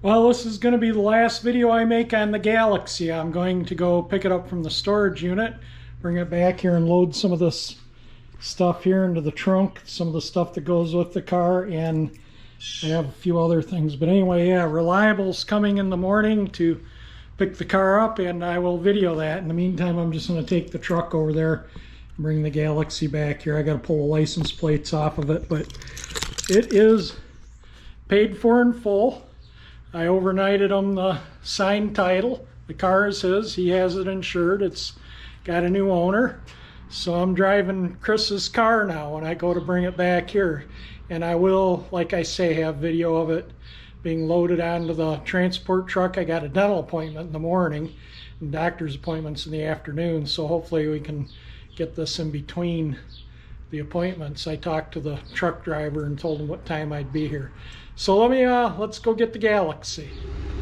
Well, this is going to be the last video I make on the Galaxie. I'm going to go pick it up from the storage unit, bring it back here and load some of this stuff here into the trunk, some of the stuff that goes with the car, and I have a few other things. But anyway, yeah, Reliable's coming in the morning to pick the car up, and I will video that. In the meantime, I'm just going to take the truck over there and bring the Galaxie back here. I got to pull the license plates off of it, but it is paid for in full. I overnighted him the signed title. The car is his. He has it insured. It's got a new owner. So I'm driving Chris's car now when I go to bring it back here. And I will, like I say, have video of it being loaded onto the transport truck. I got a dental appointment in the morning and doctor's appointments in the afternoon. So hopefully we can get this in between the appointments. I talked to the truck driver and told him what time I'd be here. So let's go get the Galaxie.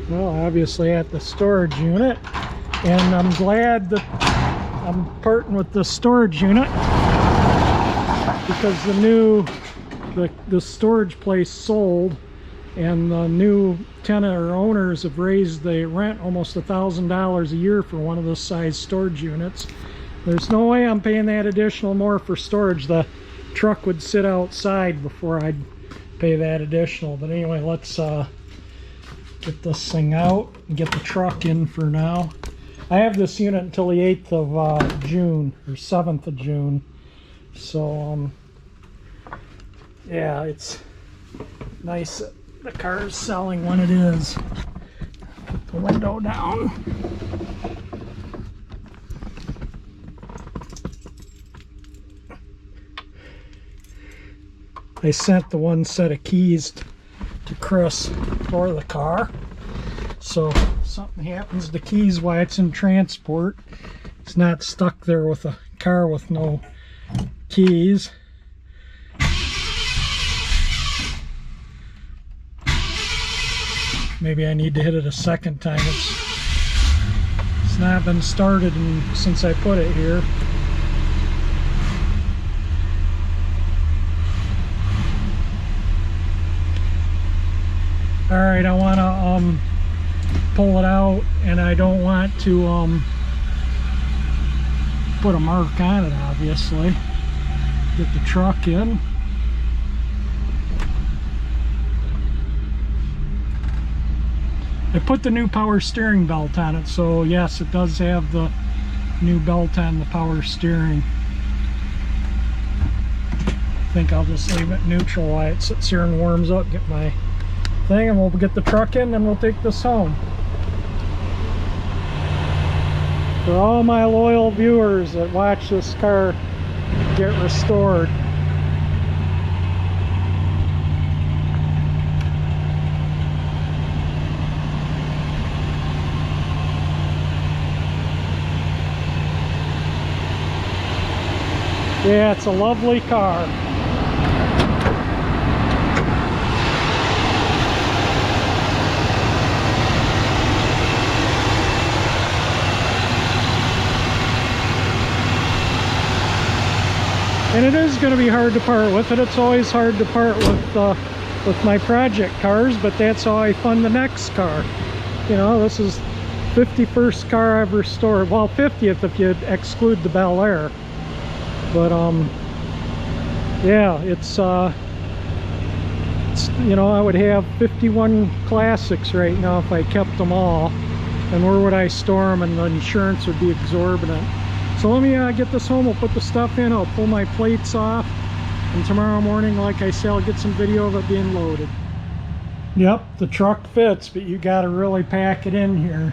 Well, obviously at the storage unit, and I'm glad that I'm parting with the storage unit because the storage place sold, and the new tenant or owners have raised the rent almost $1,000 a year for one of this size storage units. There's no way I'm paying that additional more for storage. The truck would sit outside before I'd pay that additional. But anyway, let's get this thing out and get the truck in for now. I have this unit until the 8th of June or 7th of June. So yeah, it's nice that the car is selling when it is. Put the window down. I sent the one set of keys to Chris for the car. So if something happens to the keys while it's in transport, it's not stuck there with a car with no keys. Maybe I need to hit it a second time. It's not been started since I put it here. Alright, I want to pull it out, and I don't want to put a mark on it, obviously. Get the truck in. I put the new power steering belt on it, so yes, it does have the new belt on the power steering. I think I'll just leave it neutral while it sits here and warms up, get my thing, and we'll get the truck in, and we'll take this home. For all my loyal viewers that watch this car get restored, yeah, it's a lovely car. And it is going to be hard to part with it. It's always hard to part with my project cars, but that's how I fund the next car. You know, this is 51st car I've restored. Well, 50th if you exclude the Bel Air. But yeah, it's you know, I would have 51 classics right now if I kept them all. And where would I store them? And the insurance would be exorbitant. So let me get this home. We'll put the stuff in. I'll pull my plates off, and tomorrow morning, like I say, I'll get some video of it being loaded. Yep, the truck fits, but you got to really pack it in here.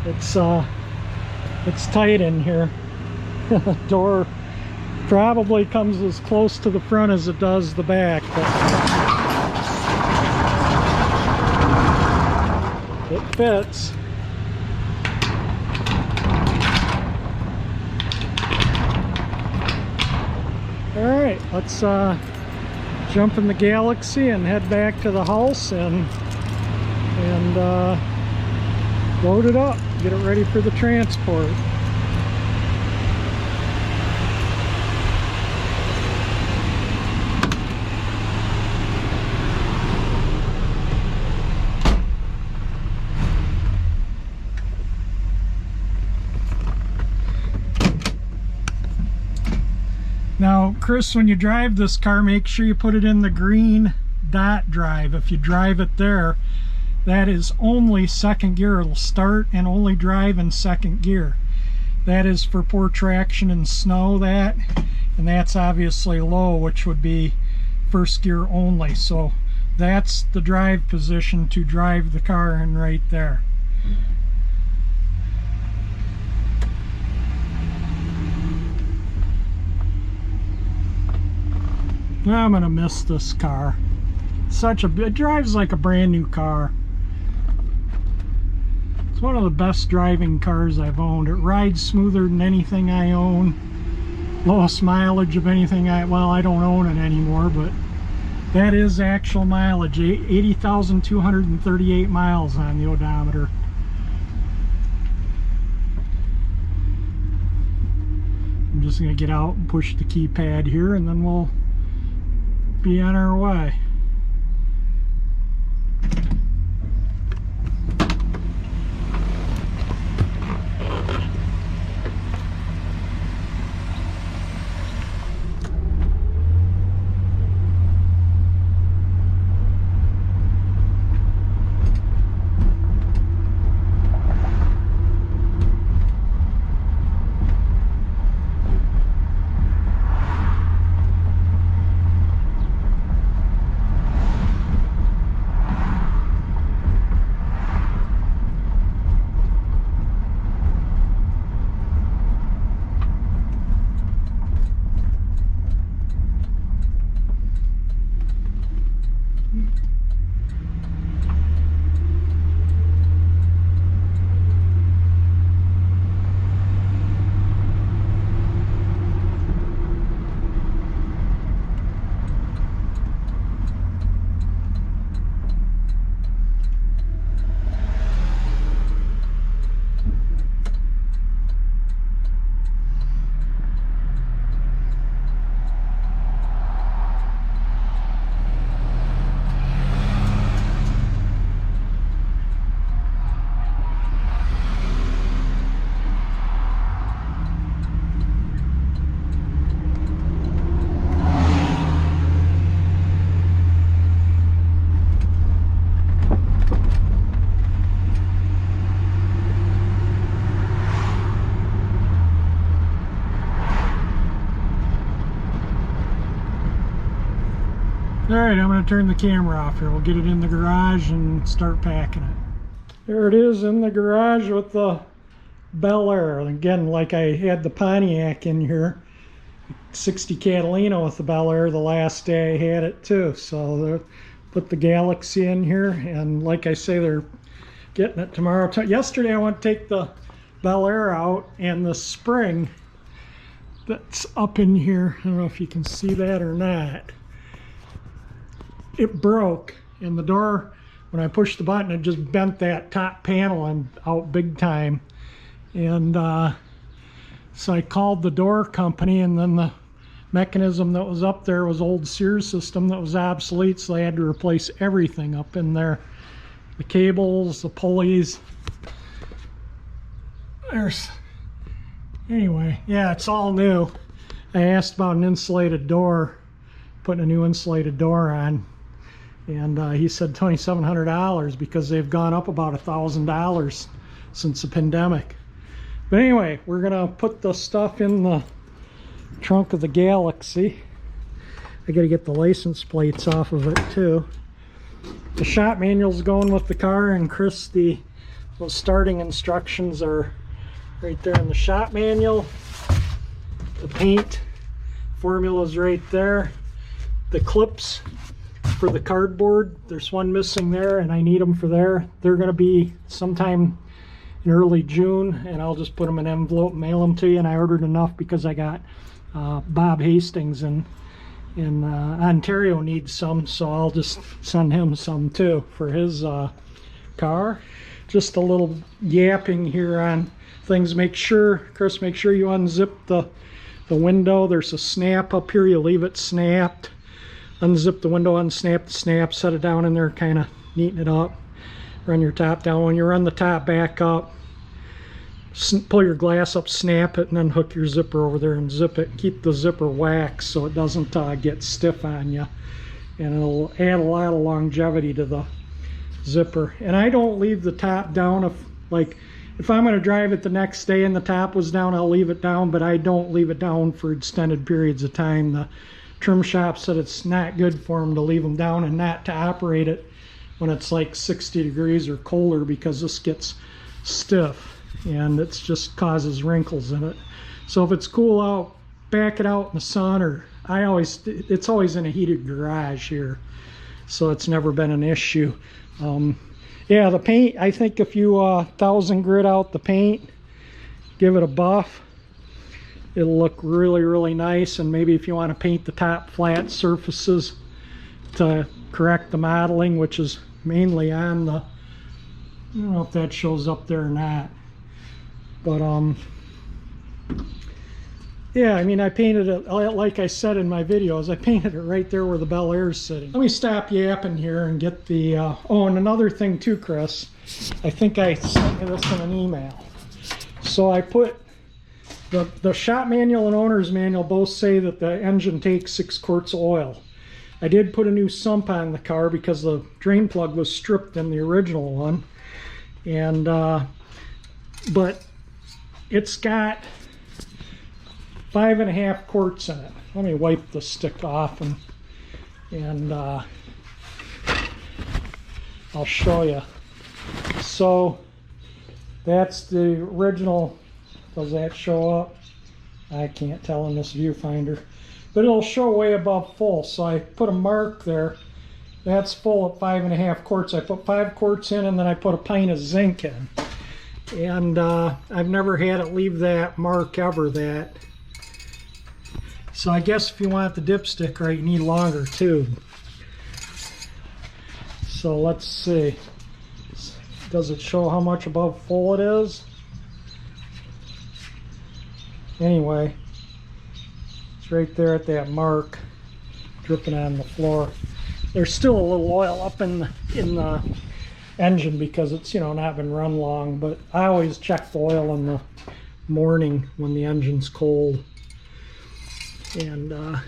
It's tight in here. The door probably comes as close to the front as it does the back, but it fits. Alright, let's jump in the Galaxie and head back to the house and load it up, get it ready for the transport. Now, Chris, when you drive this car, make sure you put it in the green dot drive. If you drive it there, that is only second gear. It'll start and only drive in second gear. That is for poor traction and snow, and that's obviously low, which would be first gear only. So that's the drive position to drive the car in right there. I'm gonna miss this car. It drives like a brand new car. It's one of the best driving cars I've owned. It rides smoother than anything I own. Lowest mileage of anything well, I don't own it anymore, but that is actual mileage. 80,238 miles on the odometer. I'm just gonna get out and push the keypad here, and then we'll be on our way. Alright, I'm going to turn the camera off here. We'll get it in the garage and start packing it. There it is in the garage with the Bel Air. Again, like I had the Pontiac in here, 60 Catalina with the Bel Air the last day I had it too. So put the Galaxie in here, and like I say, they're getting it tomorrow. Yesterday I went to take the Bel Air out, and the spring that's up in here, I don't know if you can see that or not, it broke, and the door, when I pushed the button, it just bent that top panel out big time. And so I called the door company, and then the mechanism that was up there was old Sears system that was obsolete, so they had to replace everything up in there. The cables, the pulleys. Anyway, yeah, it's all new. I asked about an insulated door, putting a new insulated door on. And he said $2,700 because they've gone up about $1,000 since the pandemic. But anyway, we're gonna put the stuff in the trunk of the Galaxie. I gotta get the license plates off of it too. The shop manual's going with the car, and Chris, those starting instructions are right there in the shop manual. The paint formula's right there. The clips for the cardboard, there's one missing there, and I need them for there. They're going to be sometime in early June, and I'll just put them in an envelope and mail them to you. And I ordered enough because I got Bob Hastings in Ontario needs some, so I'll just send him some too for his car. Just a little yapping here on things. Chris, make sure you unzip the window. There's a snap up here, you leave it snapped. Unzip the window, unsnap the snap, set it down in there, kind of neaten it up. Run your top down. When you run the top back up, pull your glass up, snap it, and then hook your zipper over there and zip it. Keep the zipper waxed so it doesn't get stiff on you, and it'll add a lot of longevity to the zipper. And I don't leave the top down. If I'm going to drive it the next day and the top was down, I'll leave it down, but I don't leave it down for extended periods of time. The trim shop said it's not good for them to leave them down and not to operate it when it's like 60 degrees or colder, because this gets stiff and it just causes wrinkles in it. So if it's cool out, back it out in the sun, or it's always in a heated garage here, so it's never been an issue. Yeah, the paint, I think if you 1000 grit out the paint, give it a buff, it'll look really, really nice. And maybe if you want to paint the top flat surfaces to correct the modeling, which is mainly on the, I don't know if that shows up there or not, but yeah, I mean, I painted it, like I said in my videos, I painted it right there where the Bel Air is sitting. Let me stop yapping here and get the, oh, and another thing too, Chris, I think I sent you this in an email. So I put, the shop manual and owner's manual both say that the engine takes 6 quarts of oil. I did put a new sump on the car because the drain plug was stripped in the original one. And, but it's got 5.5 quarts in it. Let me wipe the stick off and I'll show you. So that's the original. Does that show up? I can't tell in this viewfinder, but it'll show way above full. So I put a mark there. That's full at 5.5 quarts. I put 5 quarts in, and then I put a pint of zinc in. And I've never had it leave that mark ever. So I guess if you want the dipstick right, you need a longer tube. So let's see. Does it show how much above full it is? Anyway, it's right there at that mark, dripping on the floor. There's still a little oil up in the engine because it's, you know, not been run long, but I always check the oil in the morning when the engine's cold. And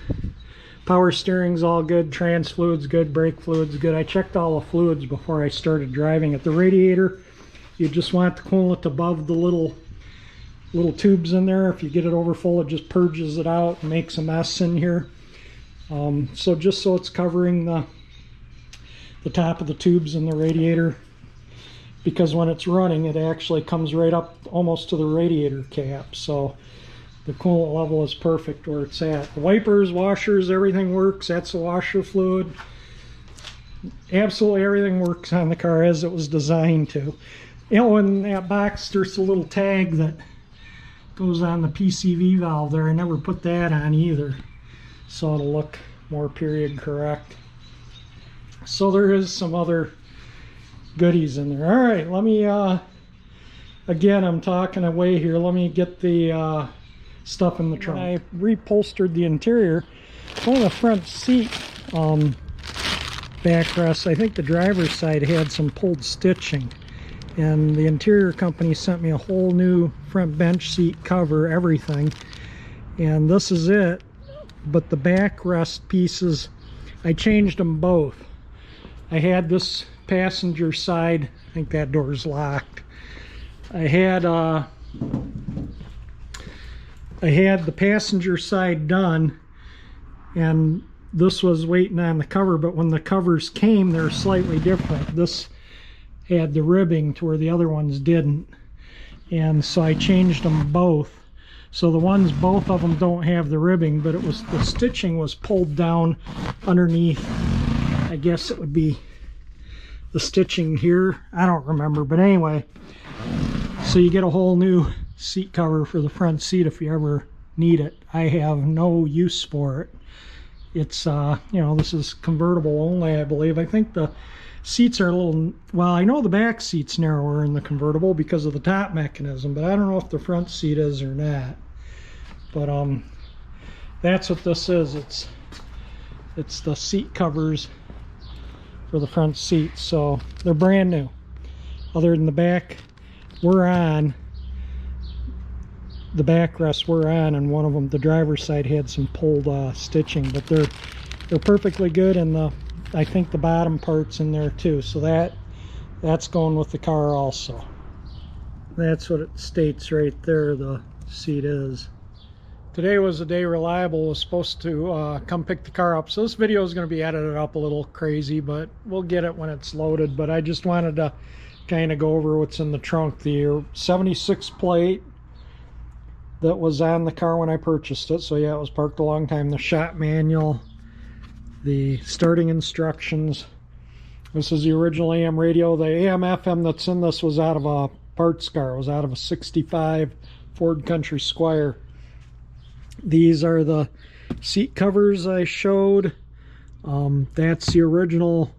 power steering's all good, trans fluid's good, brake fluid's good. I checked all the fluids before I started driving it. The radiator, you just want the coolant above the little tubes in there. If you get it over full, it just purges it out and makes a mess in here. So just so it's covering the top of the tubes in the radiator, because when it's running it actually comes right up almost to the radiator cap. So the coolant level is perfect where it's at. The wipers, washers, everything works. That's the washer fluid. Absolutely everything works on the car as it was designed to. You know, in that box there's a little tag that goes on the PCV valve there. I never put that on either, so it'll look more period correct. So there is some other goodies in there. All right, let me again, I'm talking away here. Let me get the stuff in the trunk. I reupholstered the interior. One of the front seat backrests, I think the driver's side had some pulled stitching, and the interior company sent me a whole new front bench seat cover, everything, and this is it. But the backrest pieces, I changed them both. I had this passenger side, I think that door's locked. I had the passenger side done, and this was waiting on the cover, but when the covers came, they're slightly different. This had the ribbing to where the other ones didn't, and so I changed them both. So the ones, both of them don't have the ribbing, but it was, the stitching was pulled down underneath. I guess it would be the stitching here, I don't remember, but anyway, so you get a whole new seat cover for the front seat if you ever need it. I have no use for it. It's you know, this is convertible only, I believe. I think the seats are a little, well, I know the back seat's narrower in the convertible because of the top mechanism, but I don't know if the front seat is or not. But that's what this is. It's the seat covers for the front seat, so they're brand new. Other than the back, we're on. the backrests were on, and one of them, the driver's side, had some pulled stitching, but they're perfectly good, and I think the bottom part's in there too, so that's going with the car also. That's what it states right there, the seat is. Today was the day Reliable was supposed to come pick the car up, so this video is going to be edited up a little crazy, but we'll get it when it's loaded. But I just wanted to kind of go over what's in the trunk. The 76 plate that was on the car when I purchased it, so yeah, it was parked a long time. The shop manual, the starting instructions. This is the original AM radio. The AM FM that's in this was out of a parts car. It was out of a 65 Ford Country Squire. These are the seat covers I showed. That's the original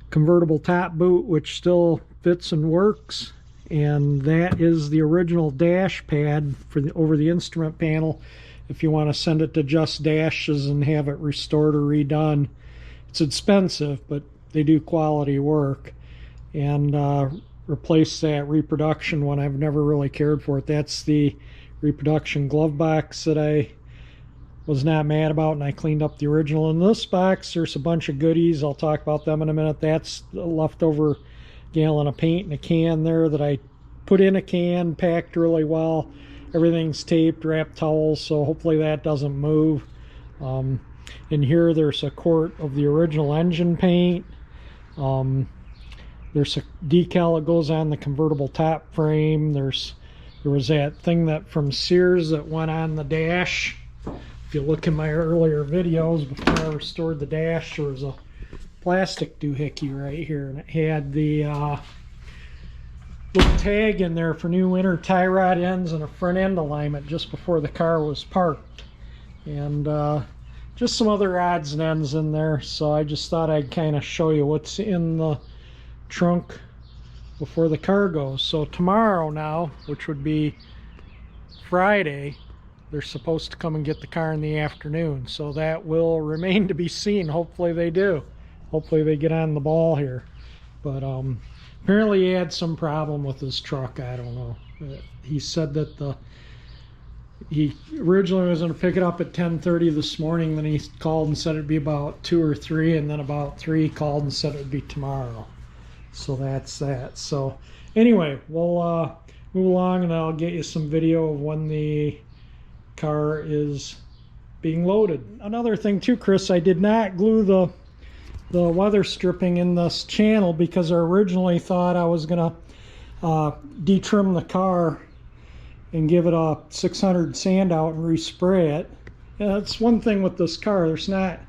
convertible top boot, which still fits and works. And that is the original dash pad for over the instrument panel if you want to send it to just dashes and have it restored or redone. It's expensive, but they do quality work. And replace that reproduction one. I've never really cared for it. That's the reproduction glove box that I was not mad about, and I cleaned up the original. In this box there's a bunch of goodies. I'll talk about them in a minute. That's the leftover gallon of paint in a can there that I put in a can, packed really well. Everything's taped, wrapped towels, so hopefully that doesn't move. In here there's a quart of the original engine paint. There's a decal that goes on the convertible top frame. There was that thing that from Sears that went on the dash. If you look in my earlier videos before I restored the dash, there was a plastic doohickey right here, and it had the little tag in there for new inner tie rod ends and a front end alignment just before the car was parked, and just some other odds and ends in there. So I just thought I'd kind of show you what's in the trunk before the car goes. So tomorrow now, which would be Friday, they're supposed to come and get the car in the afternoon, so that will remain to be seen. Hopefully they do. Hopefully they get on the ball here. But apparently he had some problem with his truck. I don't know. He said that he originally was going to pick it up at 10:30 this morning. Then he called and said it'd be about 2 or 3, and then about 3 he called and said it would be tomorrow. So that's that. So anyway, we'll move along, and I'll get you some video of when the car is being loaded. Another thing too, Chris, I did not glue the weather stripping in this channel because I originally thought I was gonna detrim the car and give it a 600 sand out and respray it. Yeah, that's one thing with this car. There's not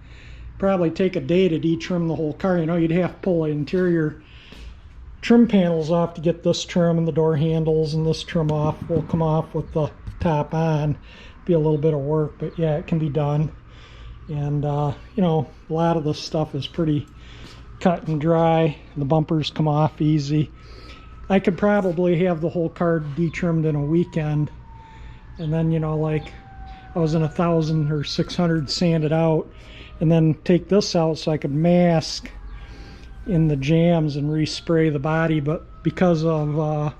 probably take a day to detrim the whole car. You know, you'd have to pull the interior trim panels off to get this trim and the door handles and this trim off. Will come off with the top on. Be a little bit of work, but yeah, it can be done. And you know, a lot of this stuff is pretty cut and dry. The bumpers come off easy. I could probably have the whole car detrimmed in a weekend, and then, you know, like I was in 1,000 or 600 sanded out, and then take this out so I could mask in the jams and respray the body. But because of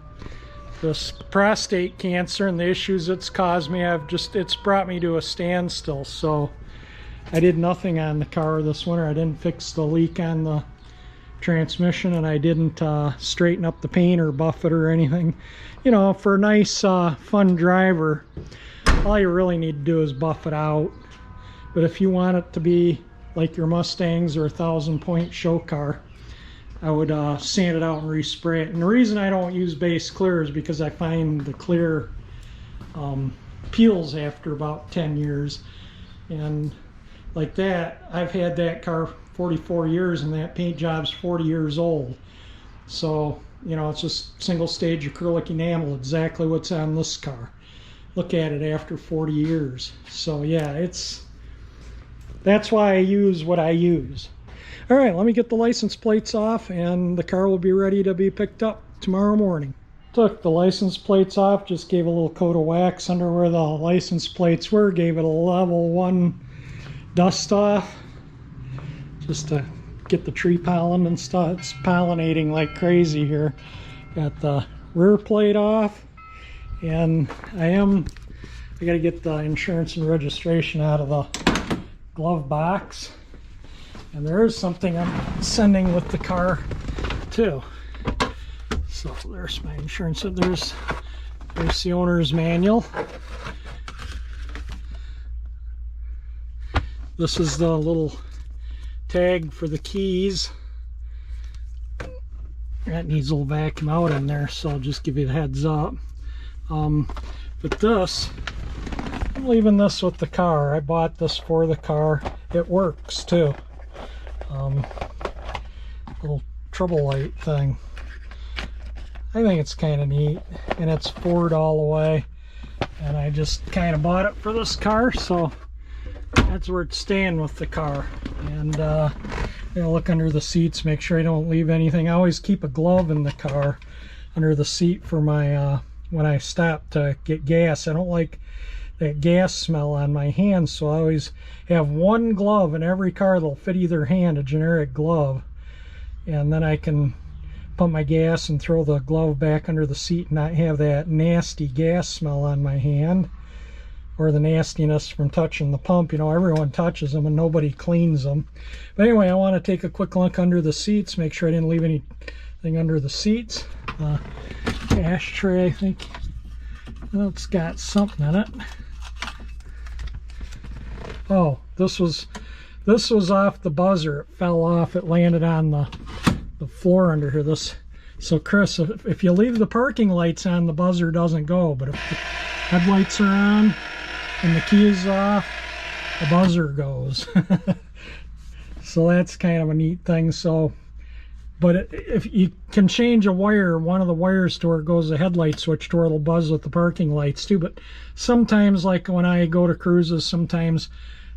this prostate cancer and the issues it's caused me, it's brought me to a standstill. So I did nothing on the car this winter. I didn't fix the leak on the transmission, and I didn't straighten up the paint or buff it or anything. You know, for a nice fun driver, all you really need to do is buff it out. But if you want it to be like your Mustangs or 1,000-point show car, I would sand it out and respray it. And the reason I don't use base clear is because I find the clear peels after about 10 years. And like that, I've had that car 44 years, and that paint job's 40 years old. So, you know, it's just single stage acrylic enamel, exactly what's on this car. Look at it after 40 years. So yeah, that's why I use what I use. All right, let me get the license plates off, and the car will be ready to be picked up tomorrow morning. Took the license plates off, just gave a little coat of wax under where the license plates were, gave it a level 1 dust off, just to get the tree pollen and stuff. It's pollinating like crazy here. Got the rear plate off, and I am I got to get the insurance and registration out of the glove box. And there is something I'm sending with the car too. So there's my insurance. There's the owner's manual. This is the little tag for the keys. That needs a little vacuum out in there, so I'll just give you a heads up. But this, I'm leaving this with the car. I bought this for the car. It works too. Little trouble light thing. I think it's kind of neat, and it's Ford all the way. And I just kind of bought it for this car, so that's where it's staying with the car. And you know, look under the seats, make sure I don't leave anything. I always keep a glove in the car under the seat for my when I stop to get gas. I don't like that gas smell on my hands, so I always have one glove in every car that'll fit either hand, a generic glove, and then I can pump my gas and throw the glove back under the seat and not have that nasty gas smell on my hand, or the nastiness from touching the pump. You know, everyone touches them and nobody cleans them. But anyway, I want to take a quick look under the seats, make sure I didn't leave anything under the seats. Ashtray, I think, well, it's got something in it. Oh, this was off the buzzer. It fell off. It landed on the floor under here. So Chris, if you leave the parking lights on, the buzzer doesn't go. But if the headlights are on and the key is off, the buzzer goes. So that's kind of a neat thing. So, but if you can change a wire, one of the wires to where it goes the headlight switch to where it'll buzz with the parking lights too. But sometimes, like when I go to cruises, sometimes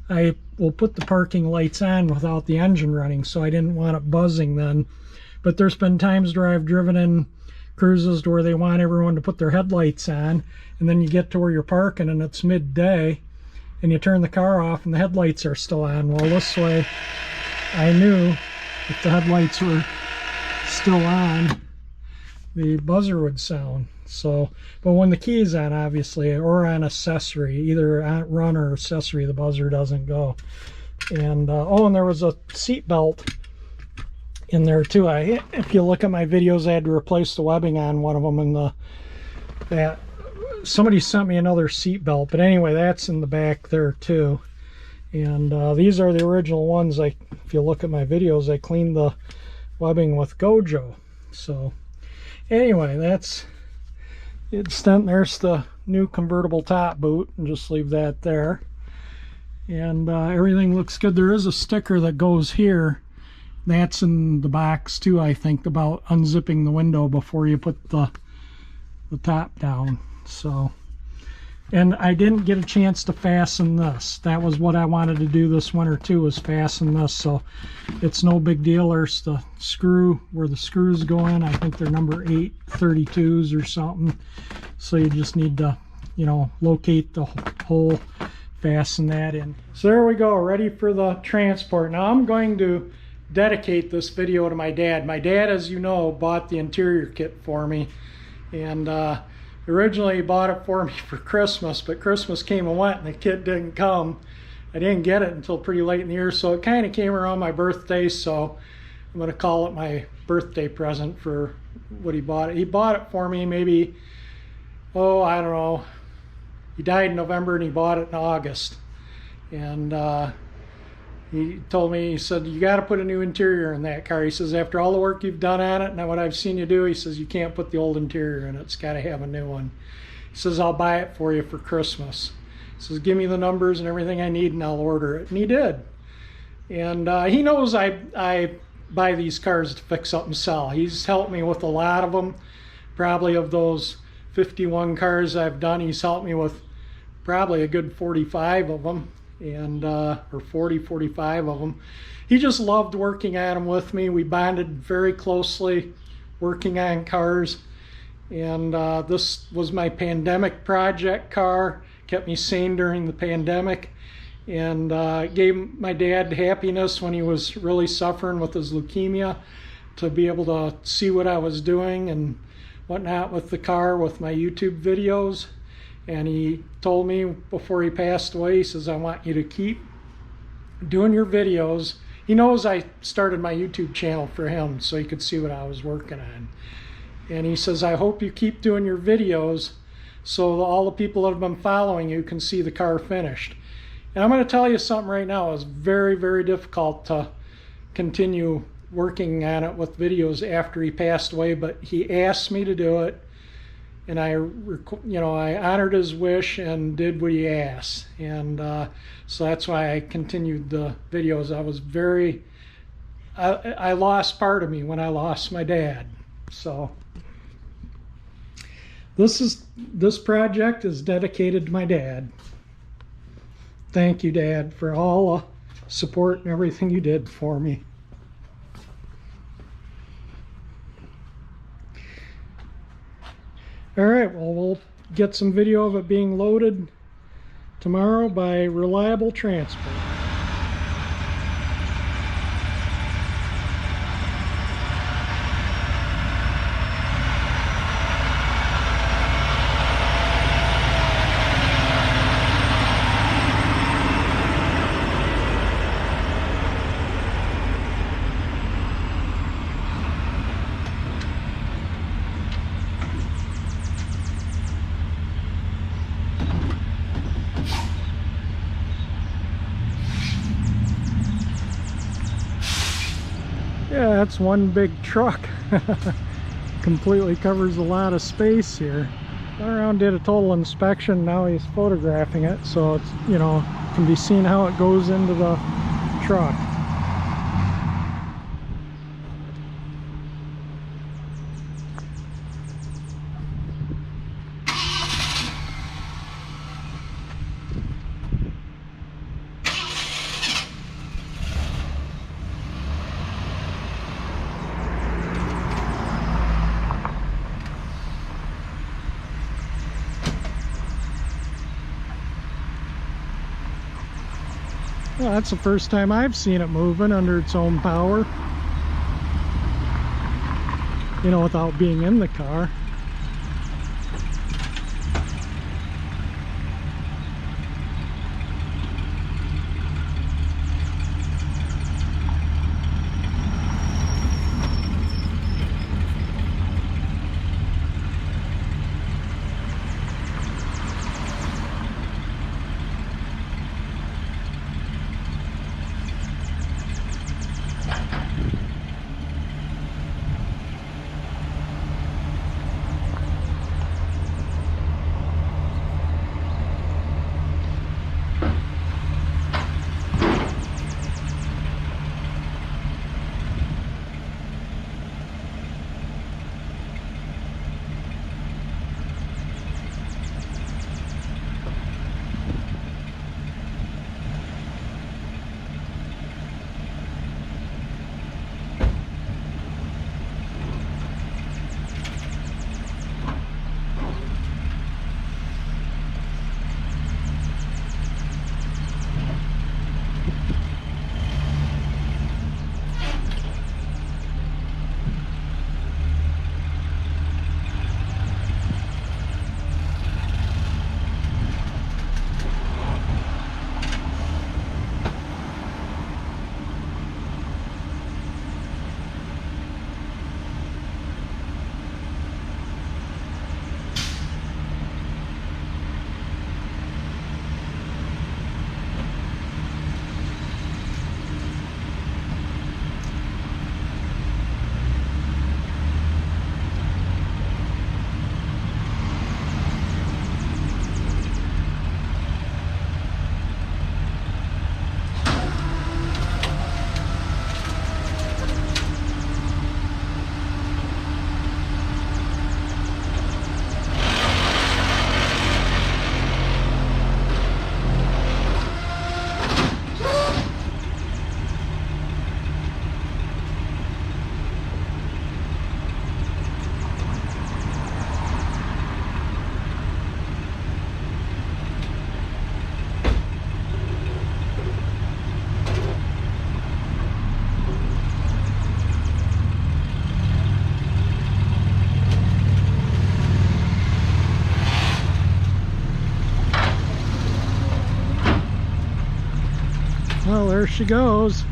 I will put the parking lights on without the engine running, so I didn't want it buzzing then. But there's been times where I've driven in cruises to where they want everyone to put their headlights on, and then you get to where you're parking and it's midday, and you turn the car off and the headlights are still on. Well, this way I knew if the headlights were still on, the buzzer would sound. So, but when the key is on, obviously, or on accessory, either on run or accessory, the buzzer doesn't go. And oh, and there was a seat belt in there too. If you look at my videos, I had to replace the webbing on one of them, and somebody sent me another seat belt. But anyway, that's in the back there too. And these are the original ones. If you look at my videos, I cleaned the webbing with Gojo. So anyway, that's it's done. There's the new convertible top boot, and just leave that there. And everything looks good. There is a sticker that goes here. That's in the box too, I think, about unzipping the window before you put the top down. So, and I didn't get a chance to fasten this. That was what I wanted to do this winter too, was fasten this. So it's no big deal. There's the screw where the screws go in. I think they're number 832s or something. So you just need to, you know, locate the hole, fasten that in. So there we go, ready for the transport. Now I'm going to dedicate this video to my dad. My dad, as you know, bought the interior kit for me, and originally he bought it for me for Christmas, but Christmas came and went and the kit didn't come. I didn't get it until pretty late in the year, so it kind of came around my birthday, so I'm going to call it my birthday present for what he bought. He bought it for me maybe, oh, I don't know, he died in November and he bought it in August. And he told me, he said, you got to put a new interior in that car. He says, after all the work you've done on it and what I've seen you do, he says, you can't put the old interior in it. It's got to have a new one. He says, I'll buy it for you for Christmas. He says, give me the numbers and everything I need and I'll order it. And he did. And he knows I buy these cars to fix up and sell. He's helped me with a lot of them. Probably of those 51 cars I've done, he's helped me with probably a good 45 of them. And or 45 of them. He just loved working at them with me. We bonded very closely working on cars, and this was my pandemic project car. Kept me sane during the pandemic, and gave my dad happiness when he was really suffering with his leukemia, to be able to see what I was doing and whatnot with the car, with my YouTube videos. And he told me before he passed away, he says, I want you to keep doing your videos. He knows I started my YouTube channel for him so he could see what I was working on. And he says, I hope you keep doing your videos so all the people that have been following you can see the car finished. And I'm going to tell you something right now. It's very, very difficult to continue working on it with videos after he passed away, but he asked me to do it, and I honored his wish and did what he asked. And so that's why I continued the videos. I lost part of me when I lost my dad. So this project is dedicated to my dad. Thank you, Dad, for all the support and everything you did for me. All right, well, we'll get some video of it being loaded tomorrow by Reliable Transport. Yeah, that's one big truck. Completely covers a lot of space here. Went around, did a total inspection. Now he's photographing it, so it's, can be seen how it goes into the truck. Well, that's the first time I've seen it moving under its own power, without being in the car. Well, there she goes.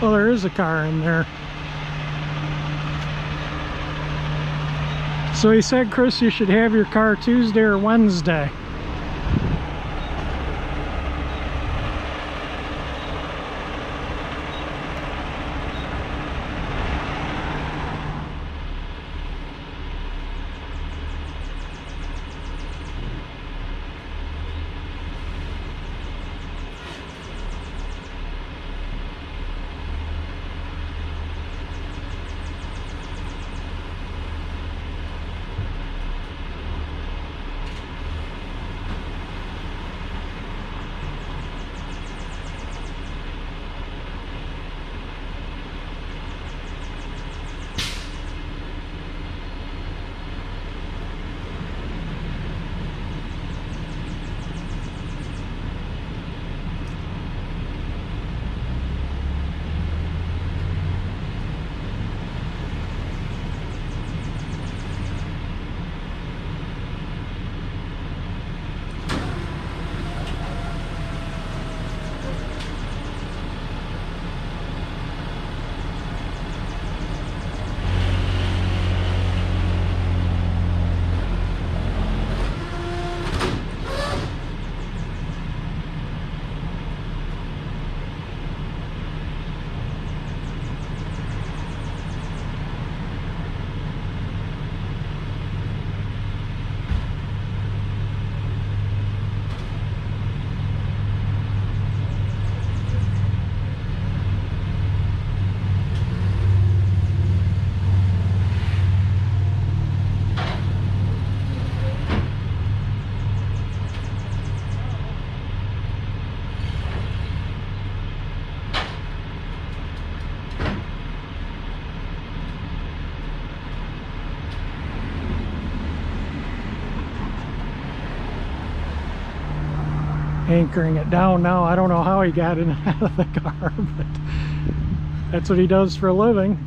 Well, there is a car in there. So he said, Chris, you should have your car Tuesday or Wednesday. Anchoring it down now. I don't know how he got in and out of the car, but that's what he does for a living.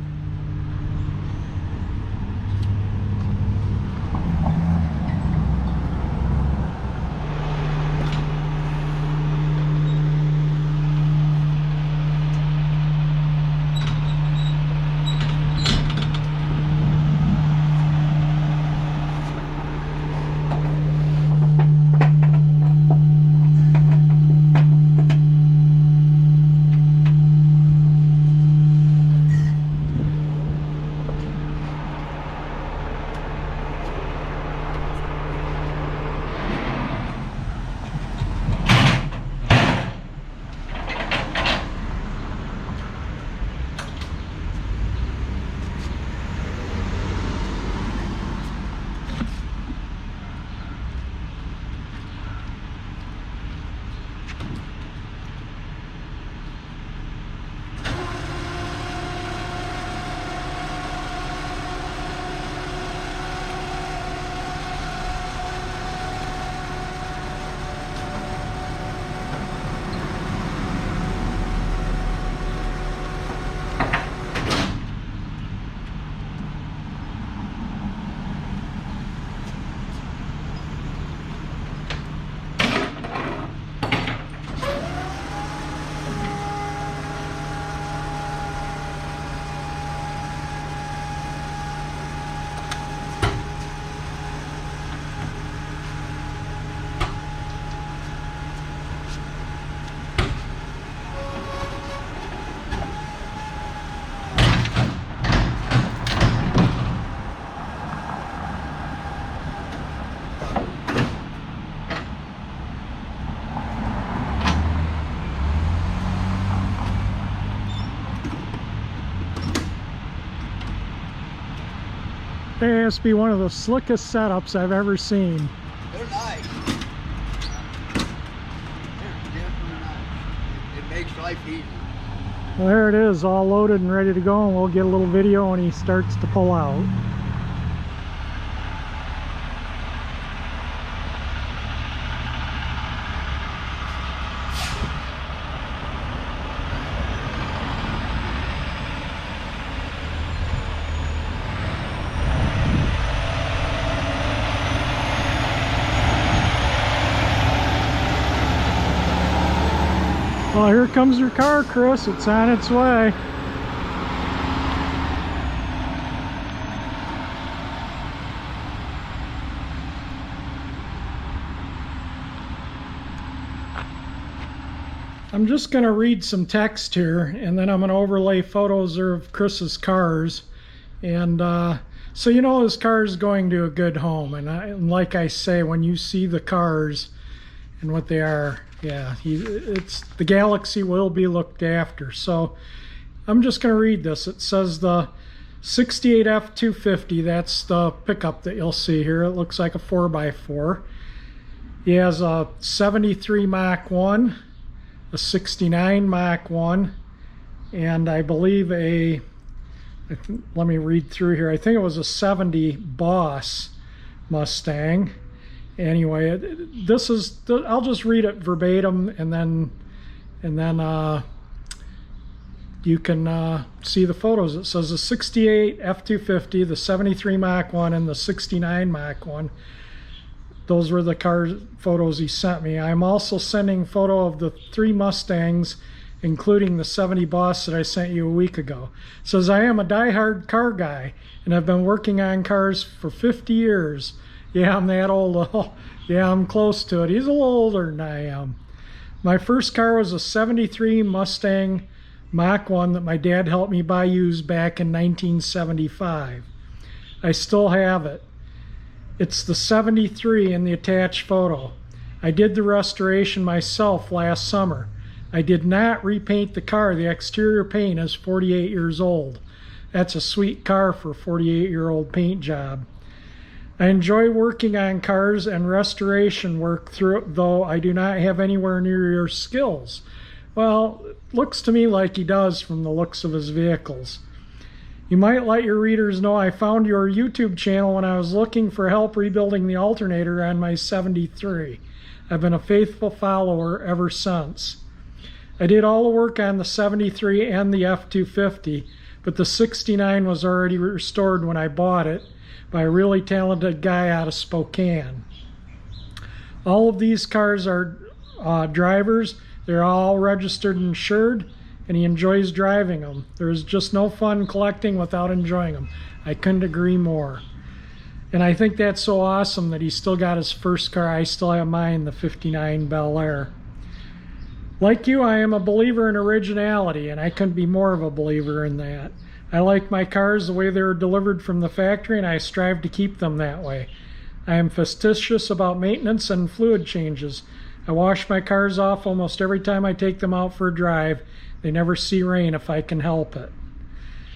That has to be one of the slickest setups I've ever seen. They're nice. They're definitely nice. It makes life easy. Well, there it is, all loaded and ready to go, and we'll get a little video when he starts to pull out. Well, here comes your car, Chris. It's on its way. I'm just going to read some text here, and then I'm going to overlay photos of Chris's cars. And so you know his car is going to a good home. And like I say, when you see the cars and what they are, yeah, it's the Galaxie will be looked after. So I'm just going to read this. It says the 68 F250, that's the pickup that you'll see here. It looks like a 4x4. He has a 73 Mach 1, a 69 Mach 1, and I believe let me read through here. I think it was a 70 Boss Mustang. Anyway, this is, I'll just read it verbatim, and then you can see the photos. It says the 68 F250, the 73 Mach 1, and the 69 Mach 1. Those were the car photos he sent me. I'm also sending photo of the 3 Mustangs, including the 70 Boss that I sent you a week ago. It says, I am a die-hard car guy, and I've been working on cars for 50 years. Yeah, I'm that old. Oh, yeah, I'm close to it. He's a little older than I am. My first car was a 73 Mustang Mach 1 that my dad helped me buy used back in 1975. I still have it. It's the 73 in the attached photo. I did the restoration myself last summer. I did not repaint the car. The exterior paint is 48 years old. That's a sweet car for a 48-year-old paint job. I enjoy working on cars and restoration work through it, though I do not have anywhere near your skills. Well, it looks to me like he does from the looks of his vehicles. You might let your readers know I found your YouTube channel when I was looking for help rebuilding the alternator on my 73. I've been a faithful follower ever since. I did all the work on the 73 and the F250, but the 69 was already restored when I bought it by a really talented guy out of Spokane. All of these cars are drivers. They're all registered and insured, and he enjoys driving them. There's just no fun collecting without enjoying them. I couldn't agree more. And I think that's so awesome that he still got his first car. I still have mine, the 59 Bel Air. Like you, I am a believer in originality, and I couldn't be more of a believer in that. I like my cars the way they were delivered from the factory, and I strive to keep them that way. I am fastidious about maintenance and fluid changes. I wash my cars off almost every time I take them out for a drive. They never see rain if I can help it.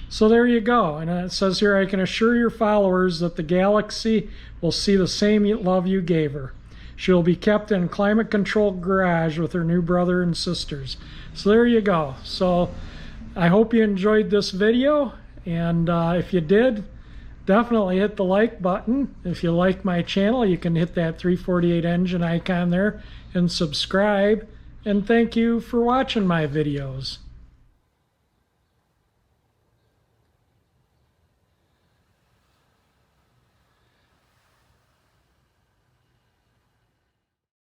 So there you go. And it says here, I can assure your followers that the Galaxie will see the same love you gave her. She will be kept in a climate-controlled garage with her new brother and sisters. So there you go. So I hope you enjoyed this video, and if you did, definitely hit the like button. If you like my channel, you can hit that 348 engine icon there and subscribe. And thank you for watching my videos.